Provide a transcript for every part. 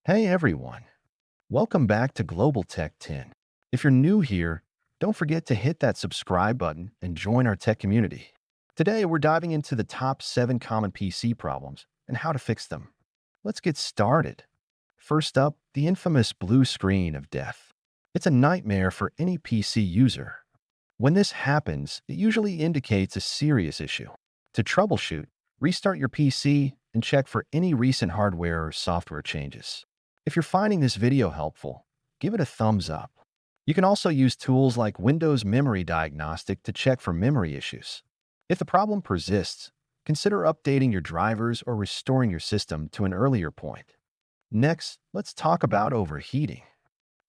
Hey everyone, welcome back to Global Tech 10. If you're new here, don't forget to hit that subscribe button and join our tech community. Today we're diving into the top 7 common PC problems and how to fix them. Let's get started. First up, the infamous blue screen of death. It's a nightmare for any PC user. When this happens, it usually indicates a serious issue. To troubleshoot, restart your PC and check for any recent hardware or software changes. If you're finding this video helpful, give it a thumbs up. You can also use tools like Windows Memory Diagnostic to check for memory issues. If the problem persists, consider updating your drivers or restoring your system to an earlier point. Next, let's talk about overheating.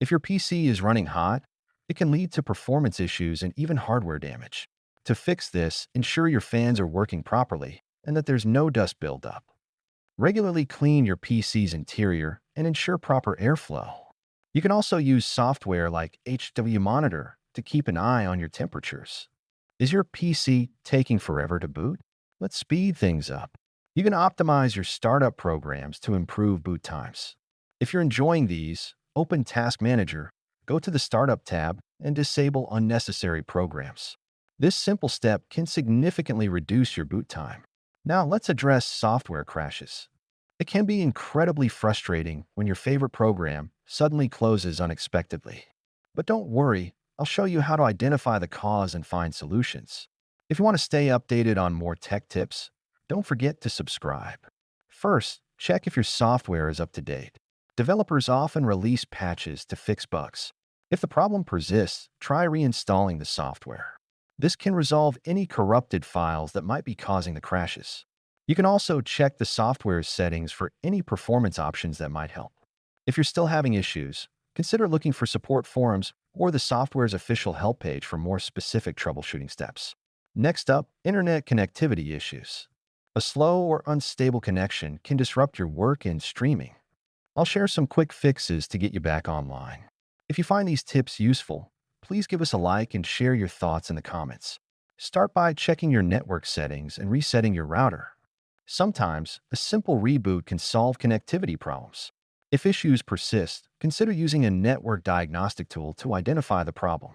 If your PC is running hot, it can lead to performance issues and even hardware damage. To fix this, ensure your fans are working properly and that there's no dust buildup. Regularly clean your PC's interior and ensure proper airflow. You can also use software like HW Monitor to keep an eye on your temperatures. Is your PC taking forever to boot? Let's speed things up. You can optimize your startup programs to improve boot times. If you're enjoying these, open Task Manager, go to the Startup tab, and disable unnecessary programs. This simple step can significantly reduce your boot time. Now let's address software crashes. It can be incredibly frustrating when your favorite program suddenly closes unexpectedly. But don't worry, I'll show you how to identify the cause and find solutions. If you want to stay updated on more tech tips, don't forget to subscribe. First, check if your software is up to date. Developers often release patches to fix bugs. If the problem persists, try reinstalling the software. This can resolve any corrupted files that might be causing the crashes. You can also check the software's settings for any performance options that might help. If you're still having issues, consider looking for support forums or the software's official help page for more specific troubleshooting steps. Next up, internet connectivity issues. A slow or unstable connection can disrupt your work and streaming. I'll share some quick fixes to get you back online. If you find these tips useful, please give us a like and share your thoughts in the comments. Start by checking your network settings and resetting your router. Sometimes, a simple reboot can solve connectivity problems. If issues persist, consider using a network diagnostic tool to identify the problem.